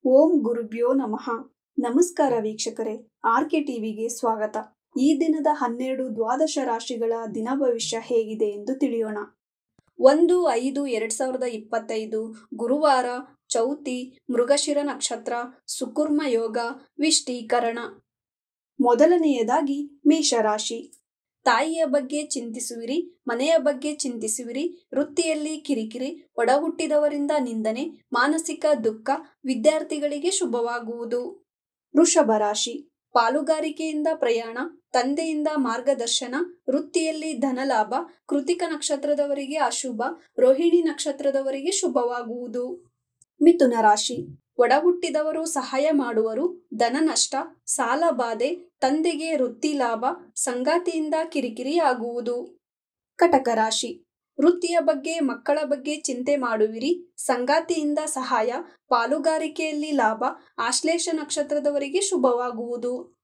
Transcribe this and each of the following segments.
ಓಂ ಗುರುಭ್ಯೋ ನಮಃ. ನಮಸ್ಕಾರ ವೀಕ್ಷಕರೇ, ಆರ್ಕೆ ಟಿವಿಗೆ ಸ್ವಾಗತ. ಈ ದಿನದ 12 ದ್ವಾದಶ ರಾಶಿಗಳ ದಿನ ಭವಿಷ್ಯ ಹೇಗಿದೆ ಎಂದು ತಿಳಿಯೋಣ. 1-5-2025 ಗುರುವಾರ, ಚೌತಿ, ಮೃಗಶಿರ ನಕ್ಷತ್ರ, ಸುಕುರ್ಮ ಯೋಗ, ವಿಷ್ಟೀಕರಣ. ಮೊದಲನೆಯದಾಗಿ ಮೇಷರಾಶಿ. ತಾಯಿಯ ಬಗ್ಗೆ ಚಿಂತಿಸುವಿರಿ, ಮನೆಯ ಬಗ್ಗೆ ಚಿಂತಿಸುವಿರಿ, ವೃತ್ತಿಯಲ್ಲಿ ಕಿರಿಕಿರಿ, ಒಡಹುಟ್ಟಿದವರಿಂದ ನಿಂದನೆ, ಮಾನಸಿಕ ದುಃಖ, ವಿದ್ಯಾರ್ಥಿಗಳಿಗೆ ಶುಭವಾಗುವುದು. ವೃಷಭ ರಾಶಿ. ಪಾಲುಗಾರಿಕೆಯಿಂದ ಪ್ರಯಾಣ, ತಂದೆಯಿಂದ ಮಾರ್ಗದರ್ಶನ, ವೃತ್ತಿಯಲ್ಲಿ ಧನಲಾಭ, ಕೃತಿಕ ನಕ್ಷತ್ರದವರಿಗೆ ಅಶುಭ, ರೋಹಿಣಿ ನಕ್ಷತ್ರದವರಿಗೆ ಶುಭವಾಗುವುದು. ಮಿಥುನ ರಾಶಿ. ಒಡಹುಟ್ಟಿದವರು ಸಹಾಯ ಮಾಡುವರು, ಧನ ನಷ್ಟ, ಸಾಲ ಬಾಧೆ, ತಂದೆಗೆ ವೃತ್ತಿ ಲಾಭ, ಸಂಗಾತಿಯಿಂದ ಕಿರಿಕಿರಿ ಆಗುವುದು. ಕಟಕ ರಾಶಿ. ವೃತ್ತಿಯ ಬಗ್ಗೆ, ಮಕ್ಕಳ ಬಗ್ಗೆ ಚಿಂತೆ ಮಾಡುವಿರಿ, ಸಂಗಾತಿಯಿಂದ ಸಹಾಯ, ಪಾಲುಗಾರಿಕೆಯಲ್ಲಿ ಲಾಭ, ಆಶ್ಲೇಷ ನಕ್ಷತ್ರದವರಿಗೆ ಶುಭವಾಗುವುದು.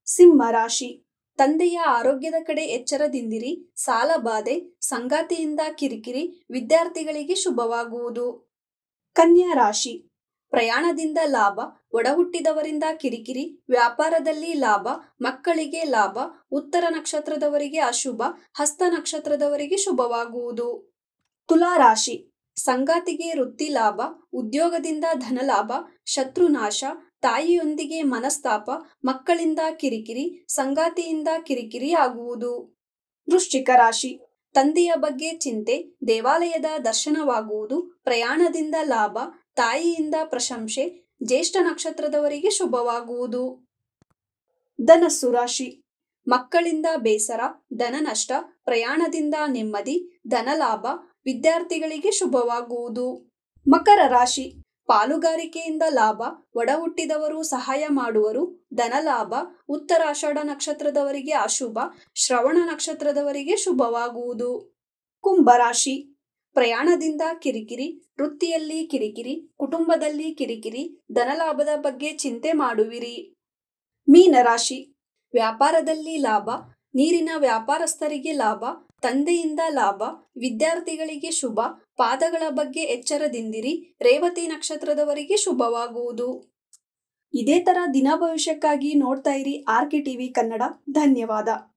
ಸಿಂಹ ರಾಶಿ. ತಂದೆಯ ಆರೋಗ್ಯದ ಕಡೆ ಎಚ್ಚರದಿಂದಿರಿ, ಸಾಲ ಬಾಧೆ, ಸಂಗಾತಿಯಿಂದ ಕಿರಿಕಿರಿ, ವಿದ್ಯಾರ್ಥಿಗಳಿಗೆ ಶುಭವಾಗುವುದು. ಕನ್ಯಾ ರಾಶಿ. ಪ್ರಯಾಣದಿಂದ ಲಾಭ, ಒಡಹುಟ್ಟಿದವರಿಂದ ಕಿರಿಕಿರಿ, ವ್ಯಾಪಾರದಲ್ಲಿ ಲಾಭ, ಮಕ್ಕಳಿಗೆ ಲಾಭ, ಉತ್ತರ ನಕ್ಷತ್ರದವರಿಗೆ ಅಶುಭ, ಹಸ್ತ ನಕ್ಷತ್ರದವರಿಗೆ ಶುಭವಾಗುವುದು. ತುಲಾ ರಾಶಿ. ಸಂಗಾತಿಗೆ ವೃತ್ತಿ ಲಾಭ, ಉದ್ಯೋಗದಿಂದ ಧನಲಾಭ, ಶತ್ರುನಾಶ, ತಾಯಿಯೊಂದಿಗೆ ಮನಸ್ತಾಪ, ಮಕ್ಕಳಿಂದ ಕಿರಿಕಿರಿ, ಸಂಗಾತಿಯಿಂದ ಕಿರಿಕಿರಿ ಆಗುವುದು. ವೃಶ್ಚಿಕ ರಾಶಿ. ತಂದೆಯ ಬಗ್ಗೆ ಚಿಂತೆ, ದೇವಾಲಯದ ದರ್ಶನವಾಗುವುದು, ಪ್ರಯಾಣದಿಂದ ಲಾಭ, ತಾಯಿಯಿಂದ ಪ್ರಶಂಸೆ, ಜ್ಯೇಷ್ಠ ನಕ್ಷತ್ರದವರಿಗೆ ಶುಭವಾಗುವುದು. ಧನಸ್ಸು ರಾಶಿ. ಮಕ್ಕಳಿಂದ ಬೇಸರ, ಧನ ನಷ್ಟ, ಪ್ರಯಾಣದಿಂದ ನೆಮ್ಮದಿ, ಧನಲಾಭ, ವಿದ್ಯಾರ್ಥಿಗಳಿಗೆ ಶುಭವಾಗುವುದು. ಮಕರ ರಾಶಿ. ಪಾಲುಗಾರಿಕೆಯಿಂದ ಲಾಭ, ಒಡಹುಟ್ಟಿದವರು ಸಹಾಯ ಮಾಡುವರು, ಧನಲಾಭ, ಉತ್ತರಾಷಾಢ ನಕ್ಷತ್ರದವರಿಗೆ ಅಶುಭ, ಶ್ರವಣ ನಕ್ಷತ್ರದವರಿಗೆ ಶುಭವಾಗುವುದು. ಕುಂಭರಾಶಿ. ಪ್ರಯಾಣದಿಂದ ಕಿರಿಕಿರಿ, ವೃತ್ತಿಯಲ್ಲಿ ಕಿರಿಕಿರಿ, ಕುಟುಂಬದಲ್ಲಿ ಕಿರಿಕಿರಿ, ಧನಲಾಭದ ಬಗ್ಗೆ ಚಿಂತೆ ಮಾಡುವಿರಿ. ಮೀನರಾಶಿ. ವ್ಯಾಪಾರದಲ್ಲಿ ಲಾಭ, ನೀರಿನ ವ್ಯಾಪಾರಸ್ಥರಿಗೆ ಲಾಭ, ತಂದೆಯಿಂದ ಲಾಭ, ವಿದ್ಯಾರ್ಥಿಗಳಿಗೆ ಶುಭ, ಪಾದಗಳ ಬಗ್ಗೆ ಎಚ್ಚರದಿಂದಿರಿ, ರೇವತಿ ನಕ್ಷತ್ರದವರಿಗೆ ಶುಭವಾಗುವುದು. ಇದೇ ತರ ದಿನ ಭವಿಷ್ಯಕ್ಕಾಗಿ ನೋಡ್ತಾ ಇರಿ ಆರ್ಕೆ ಟಿವಿ ಕನ್ನಡ. ಧನ್ಯವಾದ.